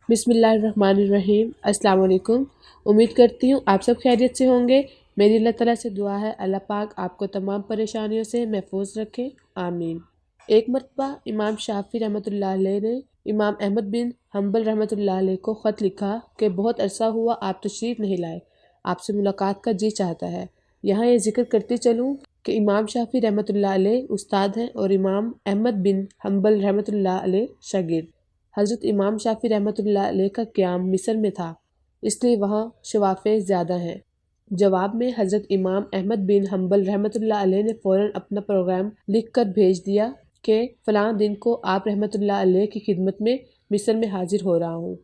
بسم اللہ الرحمن الرحیم۔ السلام علیکم۔ امید کرتی ہوں آپ سب خیریت سے ہوں گے۔ میری اللہ تعالیٰ سے دعا ہے اللہ پاک آپ کو تمام پریشانیوں سے محفوظ رکھے، آمین۔ ایک مرتبہ امام شافعی رحمۃ اللہ علیہ نے امام احمد بن حنبل رحمۃ اللہ علیہ کو خط لکھا کہ بہت عرصہ ہوا آپ تشریف نہیں لائے، آپ سے ملاقات کا جی چاہتا ہے۔ یہاں یہ ذکر کرتی چلوں کہ امام شافعی رحمۃ اللہ علیہ استاد ہیں اور امام احمد بن حنبل رحمۃ اللہ علیہ شاگرد۔ حضرت امام شافعی رحمۃ اللہ علیہ کا قیام مصر میں تھا، اس لیے وہاں شوافع زیادہ ہیں۔ جواب میں حضرت امام احمد بن حنبل رحمۃ اللہ علیہ نے فوراً اپنا پروگرام لکھ کر بھیج دیا کہ فلاں دن کو آپ رحمۃ اللہ علیہ کی خدمت میں مصر میں حاضر ہو رہا ہوں۔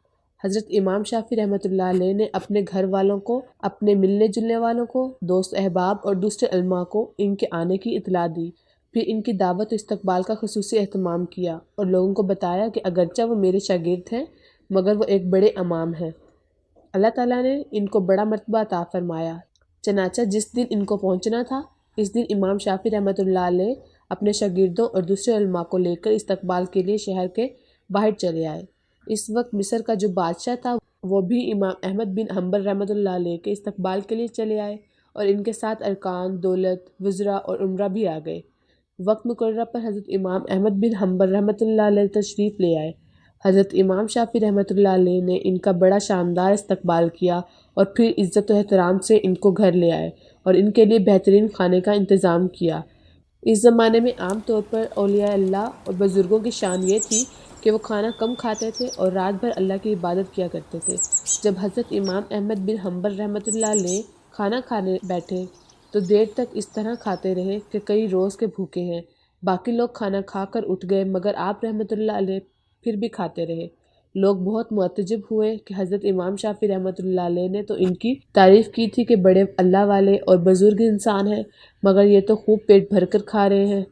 حضرت امام شافعی رحمۃ اللہ علیہ نے اپنے گھر والوں کو، اپنے ملنے جلنے والوں کو، دوست احباب اور دوسرے علماء کو ان کے آنے کی اطلاع دی، پھر ان کی دعوت و استقبال کا خصوصی اہتمام کیا اور لوگوں کو بتایا کہ اگرچہ وہ میرے شاگرد ہیں مگر وہ ایک بڑے امام ہیں۔ اللہ تعالیٰ نے ان کو بڑا مرتبہ عطا فرمایا، چنانچہ جس دن ان کو پہنچنا تھا اس دن امام شافعی رحمۃ اللہ علیہ اپنے شاگردوں اور دوسرے علماء کو لے کر استقبال کے لیے شہر کے باہر چلے آئے۔ اس وقت مصر کا جو بادشاہ تھا وہ بھی امام احمد بن حنبل رحمۃ اللہ علیہ کے استقبال کے لیے چلے آئے اور ان کے ساتھ ارکان، دولت، وزراء اور عمرہ بھی آ گئے۔ وقت مقررہ پر حضرت امام احمد بن حنبل رحمۃ اللہ علیہ تشریف لے آئے۔ حضرت امام شافعی رحمۃ اللہ علیہ نے ان کا بڑا شاندار استقبال کیا اور پھر عزت و احترام سے ان کو گھر لے آئے اور ان کے لیے بہترین کھانے کا انتظام کیا۔ اس زمانے میں عام طور پر اولیاء اللہ اور بزرگوں کی شان یہ تھی کہ وہ کھانا کم کھاتے تھے اور رات بھر اللہ کی عبادت کیا کرتے تھے۔ جب حضرت امام احمد بن حنبل رحمۃ اللہ علیہ کھانا کھانے بیٹھے تو دیر تک اس طرح کھاتے رہے کہ کئی روز کے بھوکے ہیں۔ باقی لوگ کھانا کھا کر اٹھ گئے مگر آپ رحمۃ اللہ علیہ پھر بھی کھاتے رہے۔ لوگ بہت معتجب ہوئے کہ حضرت امام شافعی رحمۃ اللہ علیہ نے تو ان کی تعریف کی تھی کہ بڑے اللہ والے اور بزرگ انسان ہیں مگر یہ تو خوب پیٹ بھر کر کھا رہے ہیں۔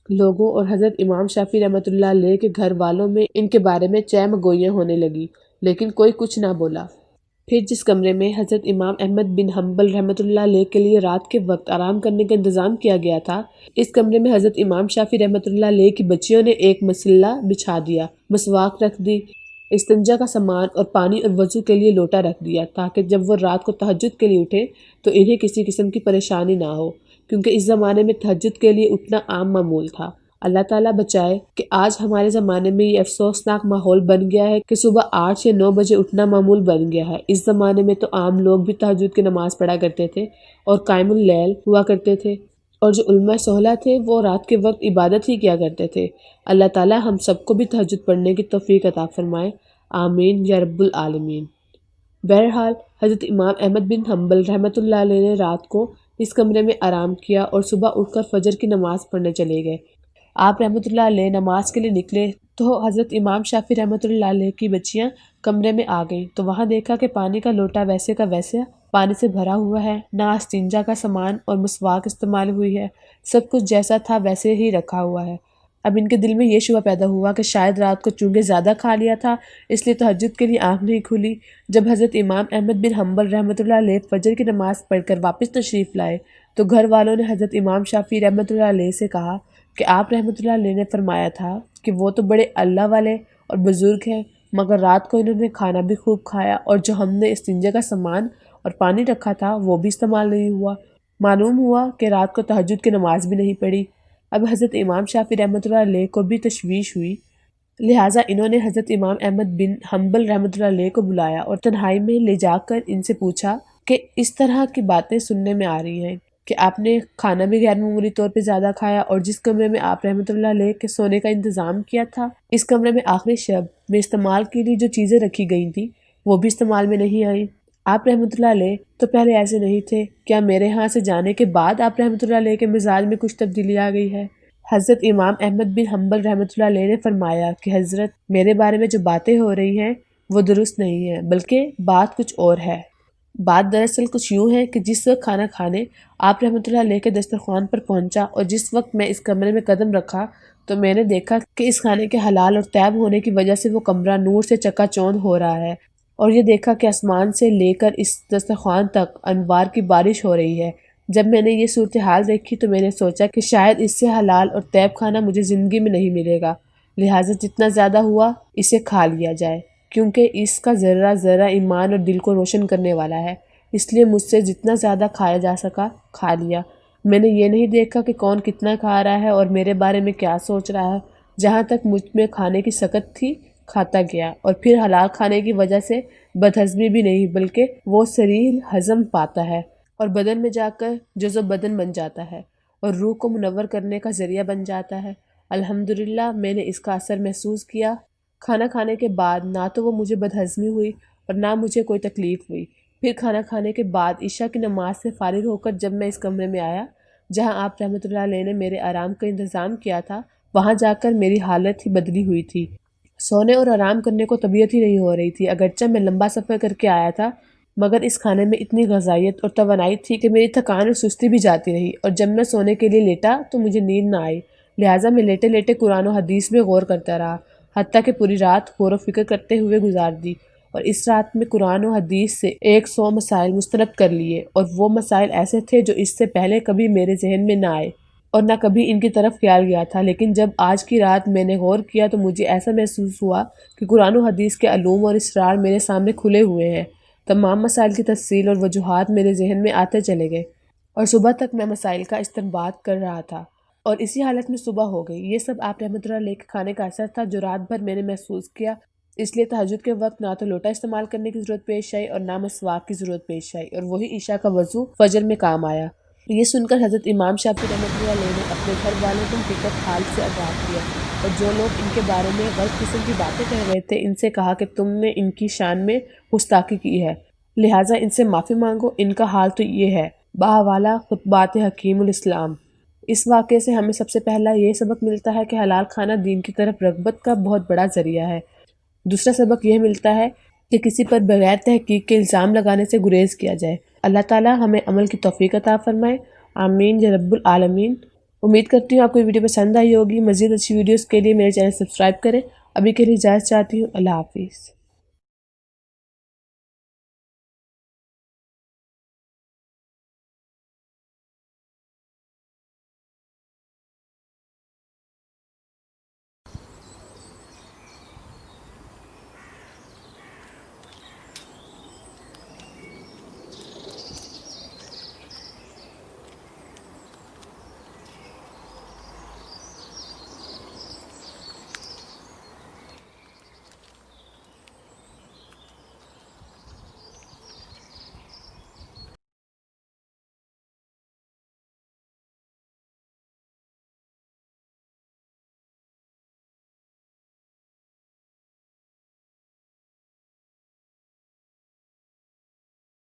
لوگوں اور حضرت امام شافعی رحمۃ اللہ علیہ کے گھر والوں میں ان کے بارے میں چہ مگوئیاں ہونے لگی لیکن کوئی کچھ نہ بولا۔ پھر جس کمرے میں حضرت امام احمد بن حنبل رحمۃ اللہ علیہ کے لیے رات کے وقت آرام کرنے کا انتظام کیا گیا تھا، اس کمرے میں حضرت امام شافعی رحمۃ اللہ علیہ کی بچیوں نے ایک مسلح بچھا دیا، مسواک رکھ دی، استنجا کا سامان اور پانی اور وضو کے لیے لوٹا رکھ دیا تاکہ جب وہ رات کو تہجد کے لیے اٹھے تو انہیں کسی قسم کی پریشانی نہ ہو، کیونکہ اس زمانے میں تہجد کے لیے اٹھنا عام معمول تھا۔ اللہ تعالیٰ بچائے کہ آج ہمارے زمانے میں یہ افسوسناک ماحول بن گیا ہے کہ صبح 8 یا 9 بجے اٹھنا معمول بن گیا ہے۔ اس زمانے میں تو عام لوگ بھی تہجد کی نماز پڑھا کرتے تھے اور قائم اللیل ہوا کرتے تھے، اور جو علماء صالحہ تھے وہ رات کے وقت عبادت ہی کیا کرتے تھے۔ اللہ تعالیٰ ہم سب کو بھی تہجد پڑھنے کی توفیق عطا فرمائے، آمین یا رب العالمین۔ بہرحال حضرت امام احمد بن حنبل رحمۃ اللہ علیہ نے رات کو اس کمرے میں آرام کیا اور صبح اٹھ کر فجر کی نماز پڑھنے چلے گئے۔ آپ رحمۃ اللہ علیہ نماز کے لیے نکلے تو حضرت امام شافعی رحمۃ اللہ علیہ کی بچیاں کمرے میں آ گئیں تو وہاں دیکھا کہ پانی کا لوٹا ویسے کا ویسے پانی سے بھرا ہوا ہے، نہ استنجا کا سامان اور مسواک استعمال ہوئی ہے، سب کچھ جیسا تھا ویسے ہی رکھا ہوا ہے۔ اب ان کے دل میں یہ شبہ پیدا ہوا کہ شاید رات کو چونکہ زیادہ کھا لیا تھا اس لیے تہجد کے لیے آنکھ نہیں کھلی۔ جب حضرت امام احمد بن حنبل رحمۃ اللہ علیہ فجر کی نماز پڑھ کر واپس تشریف لائے تو گھر والوں نے حضرت امام شافعی رحمۃ اللہ علیہ سے کہا کہ آپ رحمۃ اللہ علیہ نے فرمایا تھا کہ وہ تو بڑے اللہ والے اور بزرگ ہیں مگر رات کو انہوں نے کھانا بھی خوب کھایا اور جو ہم نے استنجا کا سامان اور پانی رکھا تھا وہ بھی استعمال نہیں ہوا۔ معلوم ہوا کہ رات کو تہجد کی نماز بھی نہیں پڑھی۔ اب حضرت امام شافعی رحمۃ اللہ علیہ کو بھی تشویش ہوئی، لہٰذا انہوں نے حضرت امام احمد بن حنبل رحمۃ اللہ علیہ کو بلایا اور تنہائی میں لے جا کر ان سے پوچھا کہ اس طرح کی باتیں سننے میں آ رہی ہیں کہ آپ نے کھانا بھی غیر معمولی طور پہ زیادہ کھایا اور جس کمرے میں آپ رحمۃ اللہ علیہ کے سونے کا انتظام کیا تھا اس کمرے میں آخری شب میں استعمال کے لیے جو چیزیں رکھی گئی تھیں وہ بھی استعمال میں نہیں آئیں۔ آپ رحمۃ اللہ علیہ تو پہلے ایسے نہیں تھے، کیا میرے ہاں سے جانے کے بعد آپ رحمۃ اللہ علیہ کے مزاج میں کچھ تبدیلی آ گئی ہے؟ حضرت امام احمد بن حنبل رحمۃ اللہ علیہ نے فرمایا کہ حضرت میرے بارے میں جو باتیں ہو رہی ہیں وہ درست نہیں ہیں، بلکہ بات کچھ اور ہے۔ بات دراصل کچھ یوں ہے کہ جس وقت کھانا کھانے آپ رحمۃ اللہ علیہ کے دسترخوان پر پہنچا اور جس وقت میں اس کمرے میں قدم رکھا تو میں نے دیکھا کہ اس کھانے کے حلال اور طیب ہونے کی وجہ سے وہ کمرہ نور سے چکا چوندھ ہو رہا ہے، اور یہ دیکھا کہ آسمان سے لے کر اس دسترخوان تک انوار کی بارش ہو رہی ہے۔ جب میں نے یہ صورتحال دیکھی تو میں نے سوچا کہ شاید اس سے حلال اور طیب کھانا مجھے زندگی میں نہیں ملے گا، لہٰذا جتنا زیادہ ہوا اسے کھا لیا جائے، کیونکہ اس کا ذرہ ذرہ ایمان اور دل کو روشن کرنے والا ہے، اس لیے مجھ سے جتنا زیادہ کھایا جا سکا کھا لیا۔ میں نے یہ نہیں دیکھا کہ کون کتنا کھا رہا ہے اور میرے بارے میں کیا سوچ رہا ہے۔ جہاں تک مجھ میں کھانے کی سکت تھی کھاتا گیا، اور پھر حلال کھانے کی وجہ سے بدہضمی بھی نہیں بلکہ وہ سریع ہضم پاتا ہے اور بدن میں جا کر جزو بدن بن جاتا ہے اور روح کو منور کرنے کا ذریعہ بن جاتا ہے۔ الحمدللہ میں نے اس کا اثر محسوس کیا۔ کھانا کھانے کے بعد نہ تو وہ مجھے بدہضمی ہوئی اور نہ مجھے کوئی تکلیف ہوئی۔ پھر کھانا کھانے کے بعد عشاء کی نماز سے فارغ ہو کر جب میں اس کمرے میں آیا جہاں آپ رحمۃ اللہ علیہ نے میرے آرام کا انتظام کیا تھا، وہاں جا کر میری حالت ہی بدلی ہوئی تھی۔ سونے اور آرام کرنے کو طبیعت ہی نہیں ہو رہی تھی، اگرچہ میں لمبا سفر کر کے آیا تھا، مگر اس کھانے میں اتنی غذائیت اور توانائی تھی کہ میری تھکان اور سستی بھی جاتی رہی، اور جب میں سونے کے لیے لیٹا تو مجھے نیند نہ آئی، لہٰذا میں لیٹے لیٹے قرآن و حدیث میں غور کرتا رہا، حتیٰ کہ پوری رات غور و فکر کرتے ہوئے گزار دی، اور اس رات میں قرآن و حدیث سے 100 مسائل مسترد کر لیے، اور وہ مسائل ایسے تھے جو اس سے پہلے کبھی میرے ذہن میں نہ آئے اور نہ کبھی ان کی طرف خیال گیا تھا، لیکن جب آج کی رات میں نے غور کیا تو مجھے ایسا محسوس ہوا کہ قرآن و حدیث کے علوم اور اسرار میرے سامنے کھلے ہوئے ہیں۔ تمام مسائل کی تفصیل اور وجوہات میرے ذہن میں آتے چلے گئے، اور صبح تک میں مسائل کا استنباط کر رہا تھا، اور اسی حالت میں صبح ہو گئی۔ یہ سب آپ رحمۃ اللہ علیہ کے کھانے کا اثر تھا جو رات بھر میں نے محسوس کیا۔ اس لیے تہجد کے وقت نہ تو لوٹا استعمال کرنے کی ضرورت پیش آئی اور نہ مسواک کی ضرورت پیش آئی، اور وہی عشاء کا وضو فجر میں کام آیا۔ یہ سن کر حضرت امام شافعی رحمۃ اللہ علیہ نے اپنے گھر والوں کو حقیقت حال سے آگاہ کیا، اور جو لوگ ان کے بارے میں غلط قسم کی باتیں کہہ رہے تھے ان سے کہا کہ تم نے ان کی شان میں گستاخی کی ہے، لہٰذا ان سے معافی مانگو، ان کا حال تو یہ ہے۔ بحوالہ خطبات حکیم الاسلام۔ اس واقعے سے ہمیں سب سے پہلا یہ سبق ملتا ہے کہ حلال کھانا دین کی طرف رغبت کا بہت بڑا ذریعہ ہے۔ دوسرا سبق یہ ملتا ہے کہ کسی پر بغیر تحقیق کے الزام لگانے سے گریز کیا جائے۔ اللہ تعالیٰ ہمیں عمل کی توفیق عطا فرمائے، آمین یا رب العالمین۔ امید کرتی ہوں آپ کو یہ ویڈیو پسند آئی ہوگی۔ مزید اچھی ویڈیوز کے لیے میرے چینل سبسکرائب کریں۔ ابھی کے لیے اجازت چاہتی ہوں، اللہ حافظ۔